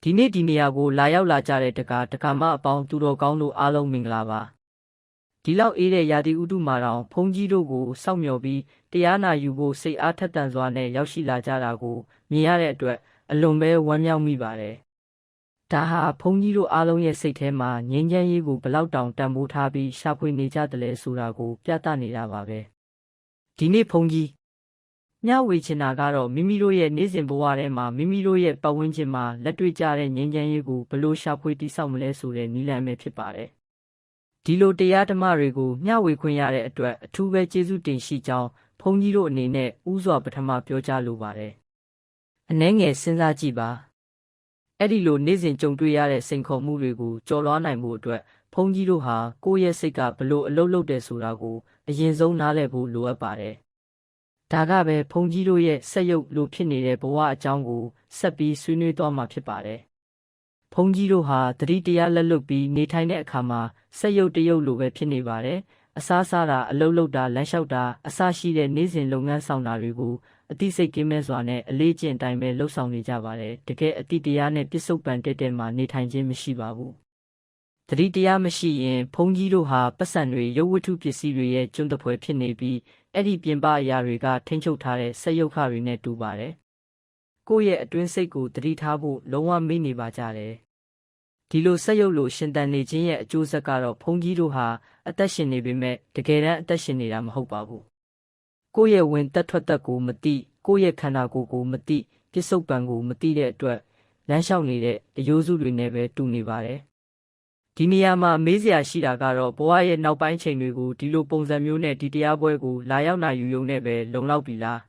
ဒီနေ့ဒီနေရာကိုလာရောက်လာကြတဲ့တက္ကမအပေါင်းသူတော်ကောင်းတို့အားလုံးမင်္ဂလာပါဒီလောက်အေးတဲ့ရာသီဥတုမှာတော့ဘုန်းကြီးတို့ကိုစောင့်မျှော်ပြီးတရားနာယူဖို့စိတ်အားထက်သန်စွာနဲ့ရောက်ရှိလာကြတာကိုမြင်ရတဲ့အတွက်အလွန်ပဲဝမ်းမြောက်မိပါတယ်ဒါဟာဘုန်းကြီးတို့အားလုံးရဲ့စိတ်ထဲမှာငြိမ်းချမ်းရေးကိုဘလောက်တောင်တန်ဖိုးထားပြီးရှာဖွေနေကြတယ်လဲဆိုတာကိုပြသနေတာပါပဲဒီနေ့ဘုန်းကြီးမျှဝေချင်တာကတော့မိမိတို့ရဲ့နေ့စဉ်ဘဝထဲမှာမိမိတို့ရဲ့ပတ်ဝန်းကျင်မှာလက်တွေ့ကျတဲ့ငြိမ်းချမ်းရေးကိုဘယ်လိုရှာဖွေတည်ဆောက်မလဲဆိုတဲ့နည်းလမ်းပဲဖြစ်ပါတယ်။ဒီလိုတရားဓမ္မတွေကိုမျှဝေခွင့်ရတဲ့အတွက်အထူးပဲကျေးဇူးတင်ရှိကြောင်းဘုန်းကြီးတို့အနေနဲ့ဥစွာပထမပြောကြားလိုပါတယ်။အနည်းငယ်စဉ်းစားကြည့်ပါ။အဲ့ဒီလိုနေ့စဉ်ကြုံတွေ့ရတဲ့စိန်ခေါ်မှုတွေကိုကျော်လွှားနိုင်ဖို့အတွက်ဘုန်းကြီးတို့ဟာကိုယ့်ရဲ့စိတ်ကဘယ်လိုအလုပ်လုပ်တယ်ဆိုတာကိုအရင်ဆုံးနားလည်ဖို့လိုအပ်ပါတယ်။ဒါကပဲဘုန်းကြီးတို့ရဲ့စက်ရုပ်လိုဖြစ်နေတဲ့ဘဝအကြောင်းကိုဆက်ပြီးဆွေးနွေးသွားမှာဖြစ်ပါတယ်။ဘုန်းကြီးတို့ဟာသတိတရားလက်လွတ်ပြီးနေထိုင်တဲ့အခါမှာစက်ရုပ်တရုပ်လိုပဲဖြစ်နေပါတယ်။အစားစားတာအလုပ်လုပ်တာလမ်းလျှောက်တာအစရှိတဲ့နေ့စဉ်လုပ်ငန်းဆောင်တာတွေကိုအသိစိတ်ကင်းမဲ့စွာနဲ့အလေးကျင့်တိုင်းပဲလှုပ်ဆောင်နေကြပါတယ်။တကယ်အသိတရားနဲ့ပြစ္ဆုတ်ပံတဲ့မှာနေထိုင်ခြင်းမရှိပါဘူး။သတိတရားမရှိရင်ဘုန်းကြီးတို့ဟာပတ်စံတွေရုပ်ဝတ္ထုပစ္စည်းတွေရဲ့ကျွန်းတပွဲဖြစ်နေပြီးအဲ့ဒီပြင်ပအရာတွေကထိန်းချုပ်ထားတဲ့စက်ရုပ်ခတွေနဲ့တူပါတယ်။ကိုယ့်ရဲ့အတွင်းစိတ်ကိုသတိထားဖို့လုံးဝမေ့နေပါကြတယ်။ဒီလိုစက်ရုပ်လိုရှင်သန်နေခြင်းရဲ့အကျိုးဆက်ကတော့ဘုန်းကြီးတို့ဟာအသက်ရှင်နေပေမဲ့တကယ်တမ်းအသက်ရှင်နေတာမဟုတ်ပါဘူး။ကိုယ့်ရဲ့ဝင်သက်ထွက်သက်ကိုမသိကိုယ့်ရဲ့ခန္ဓာကိုယ်ကိုမသိပြစ္ဆုတ်ပံကိုမသိတဲ့အတွက်လမ်းလျှောက်နေတဲ့အယိုးစုတွေနဲ့ပဲတူနေပါတယ်။ဒီနေရာမှာမေးစရာရှိတာကတော့ဘဝရဲ့နောက်ပိုင်းချိန်တွေကိုဒီလိုပုံစံမျိုးနဲ့ဒီတရားပွဲကိုလာရောက်နိုင်ယူရုံနဲ့ပဲလုံလောက်ပြီလား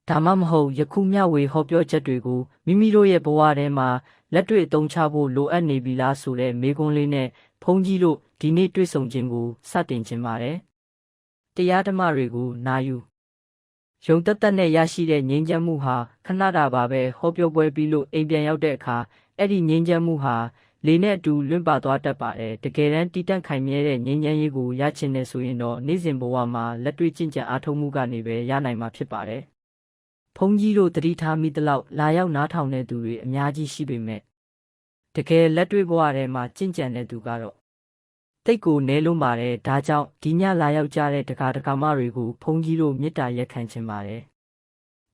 ဒါမှမဟုတ်ယခုမျှဝေဟောပြောချက်တွေကိုမိမိတို့ရဲ့ဘဝထဲမှာလက်တွေ့အသုံးချဖို့လိုအပ်နေပြီလားဆိုတဲ့မေးခွန်းလေးနဲ့ဘုန်းကြီးတို့ဒီနေ့တွေ့ဆုံခြင်းကိုစတင်ခြင်းပါတယ်တရားဓမ္မတွေကိုနာယူယုံတက်တက်နဲ့ရရှိတဲ့ငြိမ်းချမ်းမှုဟာခဏတာပါပဲဟောပြောပွဲပြီးလို့အိမ်ပြန်ရောက်တဲ့အခါအဲ့ဒီငြိမ်းချမ်းမှုဟာလေနဲ့အတူလွင့်ပါသွားတတ်ပါတယ်တကယ်တမ်းတည်တံ့ခိုင်မြဲတဲ့ငြိမ်းချမ်းရေးကိုရချင်တယ်ဆိုရင်တော့နေ့စဉ်ဘဝမှာလက်တွေ့ကျင့်ကြံအားထုတ်မှုကနေပဲရနိုင်မှာဖြစ်ပါတယ်ဘုန်းကြီးတို့သတိထားမိသလောက်လာရောက်နားထောင်တဲ့သူတွေအများကြီးရှိပေမဲ့တကယ်လက်တွေ့ဘဝထဲမှာကျင့်ကြံတဲ့သူကတော့တိတ်ကိုနဲလွန်းပါတယ်ဒါကြောင့်ဒီညလာရောက်ကြတဲ့ဒကာမတွေကိုဘုန်းကြီးတို့မေတ္တာရက်ခံခြင်းပါတယ်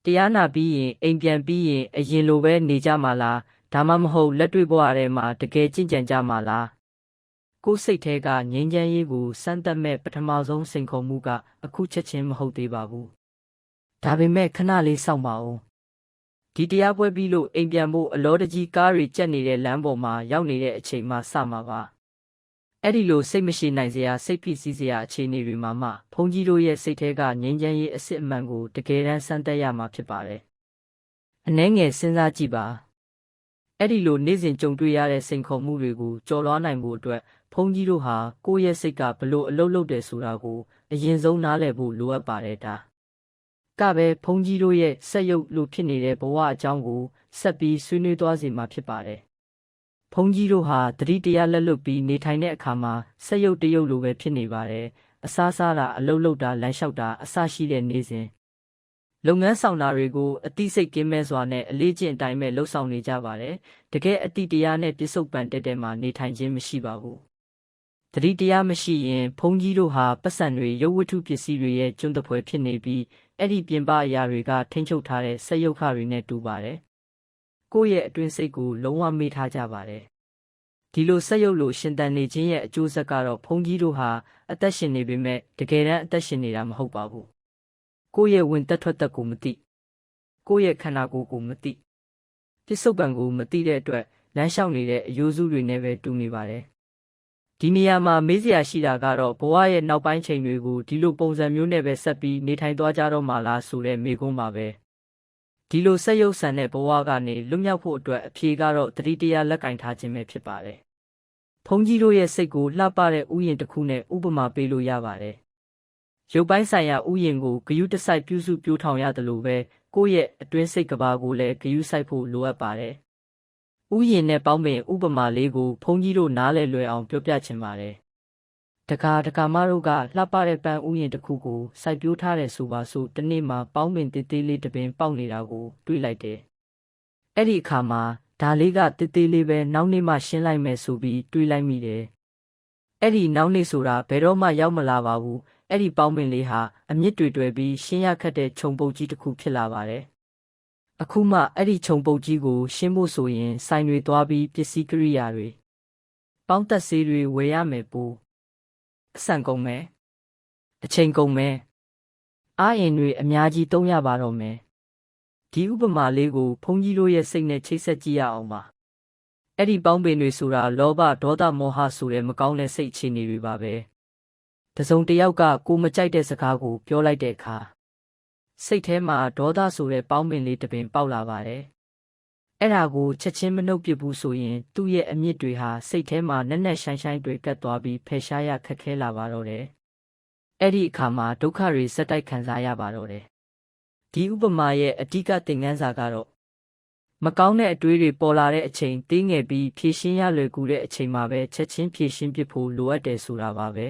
တရားနာပြီးရင်အိမ်ပြန်ပြီးရင်အရင်လိုပဲနေကြမှာလားဒါမှမဟုတ်လက်တွေ့ဘဝထဲမှာတကယ်ကျင့်ကြံကြမှာလားကိုယ်စိတ်ထဲကငြိမ်းချမ်းရေးကိုစမ်းသပ်မဲ့ပထမဆုံးစိန်ခေါ်မှုကအခုချက်ချင်းမဟုတ်သေးပါဘူးဒါပေမဲ့ခဏလေးစောင့်ပါဦးဒီတရားပွဲပြီးလို့အိမ်ပြန်ဖို့အလောတကြီးကားတွေကြက်နေတဲ့လမ်းပေါ်မှာရောက်နေတဲ့အချိန်မှစမှာပါအဲ့ဒီလိုစိတ်မရှိနိုင်စရာစိတ်ဖိစီးစရာအခြေအနေတွေမှာမှဘုန်းကြီးတို့ရဲ့စိတ်ထဲကငြိမ်းချမ်းရေးအစစ်အမှန်ကိုတကယ်တမ်းစမ်းသပ်ရမှာဖြစ်ပါတယ်အနည်းငယ်စဉ်းစားကြည့်ပါအဲ့ဒီလိုနေ့စဉ်ကြုံတွေ့ရတဲ့စိန်ခေါ်မှုတွေကိုကျော်လွှားနိုင်ဖို့အတွက်ဘုန်းကြီးတို့ဟာကိုယ့်ရဲ့စိတ်ကဘလို့အလုပ်လုပ်တယ်ဆိုတာကိုအရင်ဆုံးနားလည်ဖို့လိုအပ်ပါတယ်ဒါကပဲဘုန်းကြီးတို့ရဲ့စက်ရုပ်လိုဖြစ်နေတဲ့ဘဝအကြောင်းကိုဆက်ပြီးဆွေးနွေးသွားစေမှာဖြစ်ပါတယ်ဘုန်းကြီးတို့ဟာသတိတရားလက်လွတ်ပြီးနေထိုင်တဲ့အခါမှာစက်ရုပ်တရုပ်လိုပဲဖြစ်နေပါတယ်အစားစားတာအလုပ်လုပ်တာလမ်းလျှောက်တာအစရှိတဲ့နေ့စဉ်လုပ်ငန်းဆောင်တာတွေကိုအသိစိတ်ကင်းမဲ့စွာနဲ့အလေးကျင့်အတိုင်းပဲလှုပ်ဆောင်နေကြပါတယ်။တကယ်အသိတရားနဲ့ပြစ္ဆုတ်ပံတဲ့မှာနေထိုင်ခြင်းမရှိပါဘူး။သတိတရားမရှိရင်ဘုန်းကြီးတို့ဟာပတ်စံတွေရုပ်ဝတ္ထုပစ္စည်းတွေရဲ့ကျွန်းတပွဲဖြစ်နေပြီးအဲ့ဒီပြင်ပအရာတွေကထိန်းချုပ်ထားတဲ့စက်ရုပ်ခတွေနဲ့တူပါတယ်။ကိုယ့်ရဲ့အတွင်းစိတ်ကိုလုံးဝမေ့ထားကြပါတယ်။ဒီလိုစက်ရုပ်လိုရှင်သန်နေခြင်းရဲ့အကျိုးဆက်ကတော့ဘုန်းကြီးတို့ဟာအသက်ရှင်နေပေမဲ့တကယ်တမ်းအသက်ရှင်နေတာမဟုတ်ပါဘူးကိုယ့်ရဲ့ဝင်သက်ထွက်သက်ကိုမသိကိုယ့်ရဲ့ခန္ဓာကိုယ်ကိုမသိပြစ္ဆုတ်ပံကိုမသိတဲ့အတွက်လမ်းလျှောက်နေတဲ့အယိုးစုတွေနဲ့ပဲတူနေပါတယ်ဒီနေရာမှာမေးစရာရှိတာကတော့ဘဝရဲ့နောက်ပိုင်းချိန်တွေကိုဒီလိုပုံစံမျိုးနဲ့ပဲဆက်ပြီးနေထိုင်သွားကြတော့မှာလားဆိုတဲ့မေးခွန်းပါပဲဒီလိုဆက်ရုပ်ဆန်တဲ့ဘဝကနေလွတ်မြောက်ဖို့အတွက်အဖြေကတော့တတိတရားလက်ကင်ထားခြင်းပဲဖြစ်ပါတယ်ဘုန်းကြီးတို့ရဲ့စိတ်ကိုလှပတဲ့ဥယျာဉ်တစ်ခုနဲ့ဥပမာပေးလို့ရပါတယ်ရုပ်ပိုင်းဆိုင်ရာဥယျာဉ်ကိုဂယုတစိုက်ပြုစုပြိုးထောင်ရတယ်လို့ပဲကိုယ့်ရဲ့အတွင်းစိတ်ကဘာကိုလည်းဂယုစိုက်ဖို့လိုအပ်ပါတယ်။ဥယျာဉ်နဲ့ပေါင်းပင်ဥပမာလေးကိုဘုန်းကြီးတို့နားလည်လွယ်အောင်ပြောပြချင်ပါတယ်။ဒကာမတို့ကလှပတဲ့ပန်းဥယျာဉ်တစ်ခုကိုစိုက်ပျိုးထားတယ်ဆိုပါစို့တနေ့မှာပေါင်းပင်သေးသေးလေးတစ်ပင်ပေါက်နေတာကိုတွေ့လိုက်တယ်။အဲ့ဒီအခါမှာ ဒါလေးကတေးသေးလေးပဲနောက်နေ့မှရှင်းလိုက်မယ်ဆိုပြီးတွေးလိုက်မိတယ်အဲ့ဒီနောက်နေ့ဆိုတာဘယ်တော့မှရောက်မလာပါဘူးအဲ့ဒီပေါင်းပင်လေးဟာအမြင့်တွေပြီးရှင်းရခက်တဲ့ခြုံပုတ်ကြီးတစ်ခုဖြစ်လာပါတယ်အခုမှအဲ့ဒီခြုံပုတ်ကြီးကိုရှင်းဖို့ဆိုရင်ဆိုင်တွေသွားပြီးပစ္စည်းကိရိယာတွေပေါင်းသက်ဆေးတွေဝယ်ရမယ်ပို့အဆန်ကုန်မယ်အချိန်ကုန်မယ်အားရင်တွေအများကြီးသုံးရပါတော့မယ်ဒီဥပမာလေးကိုဘုန်းကြီးတို့ရဲ့စိတ်နဲ့ချိတ်ဆက်ကြည့်ရအောင်ပါအဲ့ဒီပေါင်းပင်တွေဆိုတာလောဘဒေါသမောဟဆိုတဲ့မကောင်းတဲ့စိတ်အခြေအနေတွေပါပဲတစုံတစ်ယောက်ကကိုမကြိုက်တဲ့စကားကိုပြောလိုက်တဲ့အခါစိတ်ထဲမှာဒေါသဆိုတဲ့ပေါင်းပင်လေးတစ်ပင်ပေါက်လာပါတယ်အဲ့ဒါကိုချက်ချင်းမနှုတ်ပစ်ဘူးဆိုရင်သူ့ရဲ့အမြင့်တွေဟာစိတ်ထဲမှာနက်နက်ရှိုင်းရှိုင်းတွေကတ်သွားပြီးဖယ်ရှားရခက်ခဲလာပါတော့တယ်အဲ့ဒီအခါမှာဒုက္ခတွေစက်တိုက်ခံစားရပါတော့တယ်ဒီဥပမာရဲ့အဓိကသင်ခန်းစာကတော့မကောင်းတဲ့အတွေးတွေပေါ်လာတဲ့အချိန်သေးငယ်ပြီးဖြည့်ရှင်းရလွယ်ကူတဲ့အချိန်မှာပဲချက်ချင်းဖြည့်ရှင်းပစ်ဖို့လိုအပ်တယ်ဆိုတာပါပဲ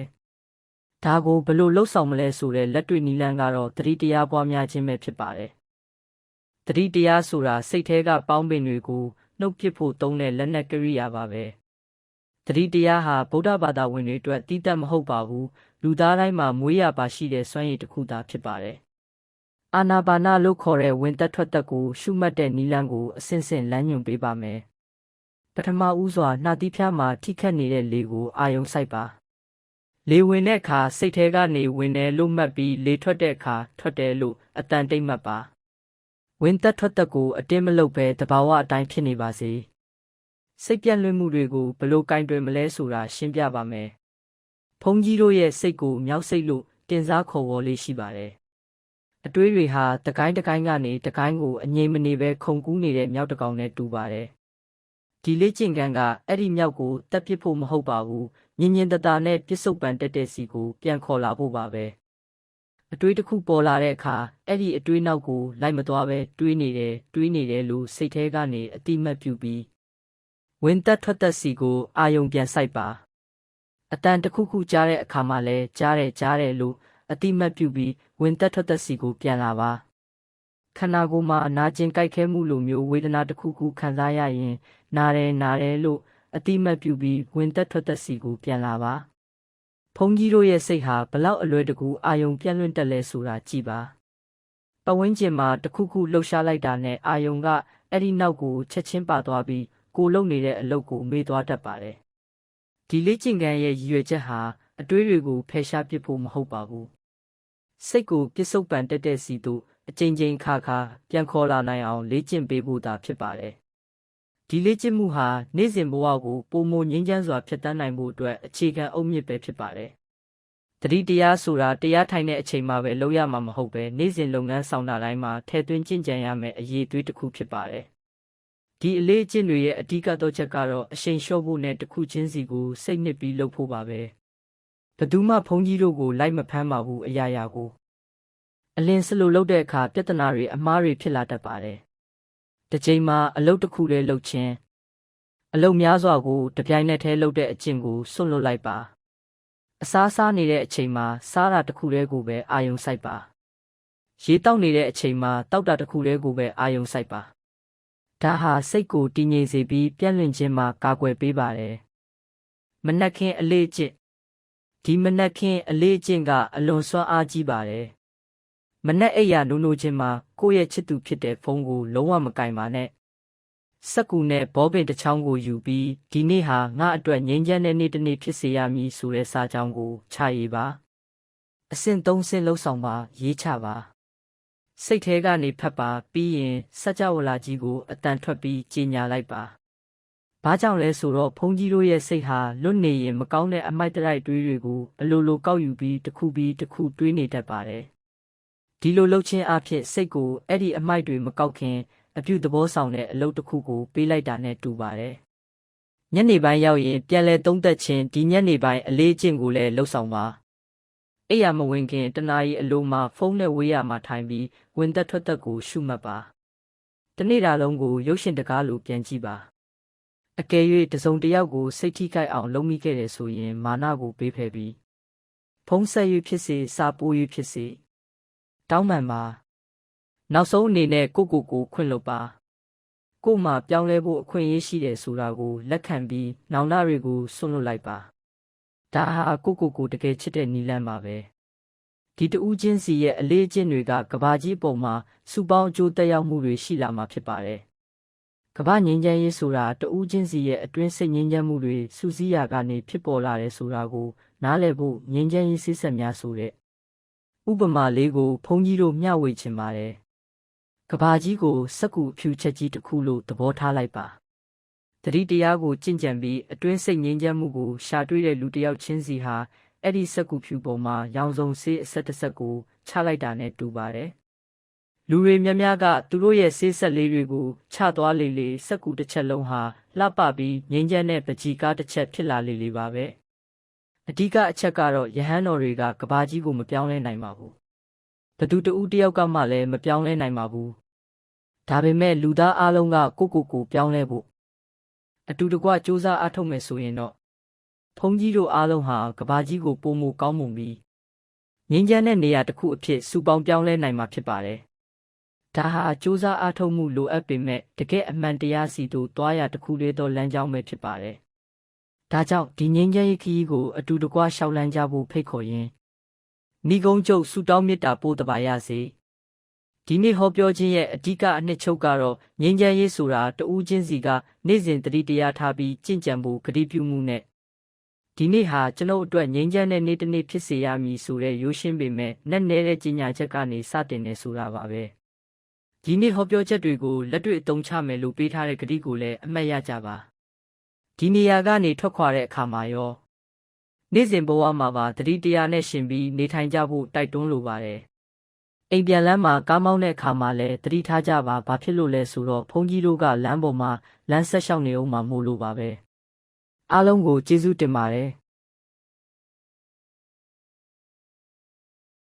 ဒါကိုဘယ်လိုလှုပ်ဆောင်မလဲဆိုတဲ့လက်တွေ့နည်းလမ်းကတော့သတိတရားပွားများခြင်းပဲဖြစ်ပါတယ်သတိတရားဆိုတာစိတ်ထဲကပေါင်းပင်တွေကိုနှုတ်ပစ်ဖို့သုံးတဲ့လက်နက်ကိရိယာပါပဲသတိတရားဟာဗုဒ္ဓဘာသာဝင်တွေအတွက်တည်တတ်မဟုတ်ပါဘူးလူသားတိုင်းမှာမွေးရပါရှိတဲ့စွမ်းရည်တစ်ခုသာဖြစ်ပါတယ်အာနာပါနလို့ခေါ်တဲ့ဝင်သက်ထွက်သက်ကိုရှုမှတ်တဲ့နည်းလမ်းကိုအစဉ်စဉ်လမ်းညွှန်ပေးပါမယ်ပထမဦးစွာနှာသီးဖျားမှာထိခတ်နေတဲ့လေကိုအာယုံစိုက်ပါလေဝင်တဲ့အခါစိတ်ထဲကနေဝင်တယ်လို့မှတ်ပြီးလေထွက်တဲ့အခါထွက်တယ်လို့အတန်တိတ်မှတ်ပါဝင်သက်ထွက်သက်ကိုအတင်းမလုပ်ဘဲတဘာဝအတိုင်းဖြစ်နေပါစေစိတ်ပြန့်လွင့်မှုတွေကိုဘလို့ကင်တွယ်မလဲဆိုတာရှင်းပြပါမယ်ဘုန်းကြီးတို့ရဲ့စိတ်ကိုမြောက်စိတ်လို့တင်စားခေါ်ဝေါ်လေးရှိပါတယ်အတွေးတွေဟာတကိုင်းတကိုင်းကနေတကိုင်းကိုအငြိမ်မနေပဲခုန်ကူးနေတဲ့မြောက်တကောင်နဲ့တူပါတယ်ဒီလေ့ကျင့်ခန်းကအဲ့ဒီမြောက်ကိုတက်ပစ်ဖို့မဟုတ်ပါဘူးညင်ညင်တတာနဲ့ပြစ္ဆုတ်ပန်တက်တဲ့စီကိုပြန်ခေါ်လာဖို့ပါပဲအတွေးတစ်ခုပေါ်လာတဲ့အခါအဲ့ဒီအတွေးနောက်ကိုလိုက်မသွားပဲတွေးနေတယ်လို့စိတ်ထဲကနေအတိမတ်ပြုပြီးဝင်သက်ထွက်သက်စီကိုအာယုံပြန်ဆိုင်ပါအတန်တစ်ခုခုကြားတဲ့အခါမှာလဲကြားတယ်လို့အတိမတ်ပြုပြီးဝင်သက်ထွက်သက်စီကိုပြန်လာပါခန္ဓာကိုယ်မှာအနာကျင်ကြိုက်ခဲမှုလိုမျိုးဝေဒနာတစ်ခုခုခံစားရရင်နာတယ်လို့အတိမတ်ပြုပြီးဝင်သက်ထွက်သက်စီကိုပြန်လာပါဘုန်းကြီးတို့ရဲ့စိတ်ဟာဘလောက်အလွယ်တကူအာယုံပြန့်လွင့်တက်လဲဆိုတာကြည့်ပါပတ်ဝန်းကျင်မှာတစ်ခုခုလှုပ်ရှားလိုက်တာနဲ့အာယုံကအဲ့ဒီနောက်ကိုချက်ချင်းပါသွားပြီးကိုလုံနေတဲ့အလုပ်ကိုမေ့သွားတတ်ပါတယ်ဒီလေ့ကျင့်ခန်းရဲ့ရည်ရွယ်ချက်ဟာအတွေးတွေကိုဖယ်ရှားပစ်ဖို့မဟုတ်ပါဘူးစိတ်ကိုပြစ္ဆုတ်ပန်တက်တဲ့စီတို့အချိန်ချင်းခါပြန်ခေါ်လာနိုင်အောင်လေ့ကျင့်ပေးဖို့သာဖြစ်ပါတယ်ဒီလေ့ကျင့်မှုဟာနေ့စဉ်ဘဝကိုပိုမိုငြိမ်းချမ်းစွာဖြတ်သန်းနိုင်ဖို့အတွက်အခြေခံအုတ်မြစ်ပဲဖြစ်ပါတယ်သတိတရားဆိုတာတရားထိုင်တဲ့အချိန်မှာပဲလုပ်ရမှာမဟုတ်ပဲနေ့စဉ်လုပ်ငန်းဆောင်တာတိုင်းမှာထည့်သွင်းကျင့်ကြံရမယ်အရေးအသွေးတစ်ခုဖြစ်ပါတယ်ဒီအလေးအကျင့်တွေရဲ့အဓိကတော့ချက်ကတော့အရှိန်လျှော့ဖို့နဲ့တစ်ခုချင်းစီကိုစိတ်နှစ်ပြီးလုပ်ဖို့ပါပဲဘယ်သူမှဘုန်းကြီးတို့ကိုလိုက်မဖမ်းပါဘူးအရာကိုအလင်းစလိုလုပ်တဲ့အခါပြဿနာတွေအမှားတွေဖြစ်လာတတ်ပါတယ်တစ်ချိန်မှာအလုပ်တစ်ခုလေးလုပ်ခြင်းအလုပ်များစွာကိုတပြိုင်နက်တည်းလုပ်တဲ့အကျင့်ကိုစွန့်လွတ်လိုက်ပါအစားနေတဲ့အချိန်မှာစားတာတစ်ခုလေးကိုပဲအာယုံစိုက်ပါရေတောက်နေတဲ့အချိန်မှာတောက်တာတစ်ခုလေးကိုပဲအာယုံစိုက်ပါဒါဟာစိတ်ကိုတည်ငြိမ်စေပြီးပြန့်လွင့်ခြင်းမှာကာကွယ်ပေးပါတယ်မနက်ခင်းအလေးကျင့်ဒီမနက်ခင်းအလေးကျင့်ကအလွန်စွမ်းအားကြီးပါတယ်မနက်အိယာနိုးချင်းမှာကိုယ့်ရဲ့ချစ်သူဖြစ်တဲ့ဖုန်းကိုလုံးဝမကင်ပါနဲ့စက္ကူနဲ့ဘောပင်တစ်ချောင်းကိုယူပြီးဒီနေ့ဟာငါအတွက်ငြိမ်းချမ်းတဲ့နေ့တစ်နေ့ဖြစ်စေရမည်ဆိုတဲ့စာကြောင်းကိုချရေးပါအဆင့်3ဆင့်လှုပ်ဆောင်ပါရေးချပါစိတ်ထဲကနေဖတ်ပါပြီးရင်စัจ java လာကြီးကိုအတန်ထွက်ပြီးကြေညာလိုက်ပါဘာကြောင့်လဲဆိုတော့ဘုန်းကြီးတို့ရဲ့စိတ်ဟာလွတ်နေရင်မကောင်းတဲ့အမိုက်တရိုက်တွေးတွေကိုအလိုလိုကောက်ယူပြီးတစ်ခုတွေးနေတတ်ပါတယ်ဒီလိုလှုပ်ခြင်းအဖြစ်စိတ်ကိုအဲ့ဒီအမိုက်တွေမကောက်ခင်အပြုသဘောဆောင်တဲ့အလုပ်တစ်ခုကိုပေးလိုက်တာနဲ့တူပါတယ်ညနေပိုင်းရောက်ရင်ပြန်လဲသုံးသက်ခြင်းဒီညနေပိုင်းအလေးအကျင့်ကိုလည်းလှုပ်ဆောင်ပါအိယာမဝင်ခင်တနာရီအလိုမှာဖုန်းနဲ့ဝေးရမှာထိုင်ပြီးဝင်သက်ထွက်သက်ကိုရှုမှတ်ပါတနေ့တာလုံးကိုရုပ်ရှင်တကားလိုပြန်ကြည့်ပါအကယ်၍တစုံတစ်ယောက်ကိုစိတ်ထိခိုက်အောင်လုပ်မိခဲ့တယ်ဆိုရင်မာနကိုပေးဖယ်ပြီးဖုံးဆက်၍ဖြစ်စေစာပိုး၍ဖြစ်စေတောင်းပန်ပါနောက်ဆုံးအနေနဲ့ကိုခွင့်လွှတ်ပါ ကို့မှာပြောင်းလဲဖို့အခွင့်အရေးရှိတယ်ဆိုတာကိုလက်ခံပြီးနောင်တတွေကိုစွန့်လွတ်လိုက်ပါဒါဟာကိုတကယ်ချစ်တဲ့နီလန်းပါပဲဒီတူးချင်းစီရဲ့အလေးအကျင့်တွေကကဘာကြီးပုံမှာစုပေါင်းအကျိုးသက်ရောက်မှုတွေရှိလာမှာဖြစ်ပါတယ်ကဘာငြိမ်းချမ်းရေးဆိုတာတူးချင်းစီရဲ့အတွင်းစိတ်ငြိမ်းချမ်းမှုတွေစုစည်းရာကနေဖြစ်ပေါ်လာတယ်ဆိုတာကိုနားလည်ဖို့ငြိမ်းချမ်းရေးစိတ်ဆက်များဆိုတဲ့ဥပမာလေးကိုဘုန်းကြီးတို့မျှဝေချင်ပါတယ်ကဘာကြီးကိုစက္ကူအဖြူချက်ကြီးတစ်ခုလို့သဘောထားလိုက်ပါတတိတရားကိုကြင့်ကြံပြီးအတွင်းစိတ်ငြိမ်းချမ်းမှုကိုရှာတွေ့တဲ့လူတစ်ယောက်ချင်းစီဟာအဲ့ဒီစက္ကူဖြူပေါ်မှာရောင်စုံဆေးအဆက်တစ်ဆက်ကိုချလိုက်တာနဲ့တူပါတယ်လူတွေများများကသူတို့ရဲ့ဆေးဆက်လေးတွေကိုချသွားလေစက္ကူတစ်ချက်လုံးဟာလှပပြီးငြိမ်းချမ်းတဲ့ပကြီကားတစ်ချက်ဖြစ်လာလေပါပဲအဓိကအချက်ကတော့ယဟန်တော်တွေကကဘာကြီးကိုမပြောင်းလဲနိုင်ပါဘူးဘသူတဦးတယောက်ကမှလည်းမပြောင်းလဲနိုင်ပါဘူးဒါပေမဲ့လူသားအလုံးကကိုပြောင်းလဲဖို့အတူတကွစူးစမ်းအားထုတ်မယ်ဆိုရင်တော့ဘုန်းကြီးတို့အားလုံးဟာကဘာကြီးကိုပိုမိုကောင်းမွန်ပြီးငြိမ်းချမ်းတဲ့နေရာတစ်ခုအဖြစ်စုပေါင်းပြောင်းလဲနိုင်မှာဖြစ်ပါတယ်ဒါဟာစူးစမ်းအားထုတ်မှုလိုအပ်ပေမဲ့တကယ်အမှန်တရားစီတို့တွားရတစ်ခုလေးသောလမ်းကြောင်းပဲဖြစ်ပါတယ်ဒါကြောင့်ဒီငြိမ်းချမ်းရေးခရီးကိုအတူတကွရှောက်လန်းကြဖို့ဖိတ်ခေါ်ရင်းမိဂုံးချုပ်ဆုတောင်းမေတ္တာပို့တပါရစေဒီနေ့ဟောပြောခြင်းရဲ့အဓိကအနှစ်ချုပ်ကတော့ငြိမ်းချမ်းရေးဆိုတာတူးချင်းစီကနေ့စဉ်တတိတရားထားပြီးကြင့်ကြံဖို့ဂရုပြုမှုနဲ့ဒီနေ့ဟာကျွန်ုပ်အတွက်ငြိမ်းချမ်းတဲ့နေ့တစ်နေ့ဖြစ်စေရမည်ဆိုတဲ့ရိုးရှင်းပေမဲ့နဲ့တဲ့ကြီးညာချက်ကနေစတင်နေဆိုတာပါပဲဒီနေ့ဟောပြောချက်တွေကိုလက်တွေ့အသုံးချမယ်လို့ပေးထားတဲ့ဂရုကိုလည်းအမှတ်ရကြပါဒီနေရာကနေထွက်ခွာတဲ့အခါမှာရောနေ့စဉ်ဘဝမှာပါတတိတရားနဲ့ရှင်ပြီးနေထိုင်ကြဖို့တိုက်တွန်းလိုပါတယ်အိမ်ပြန်လမ်းမှာကားမောင်းတဲ့အခါမှာလည်းတတိထားကြပါဘာဖြစ်လို့လဲဆိုတော့ဘုန်းကြီးတို့ကလမ်းပေါ်မှာလမ်းဆက်လျှောက်နေအောင်မှမို့လို့ပါပဲအားလုံးကိုကျေးဇူးတင်ပါတယ်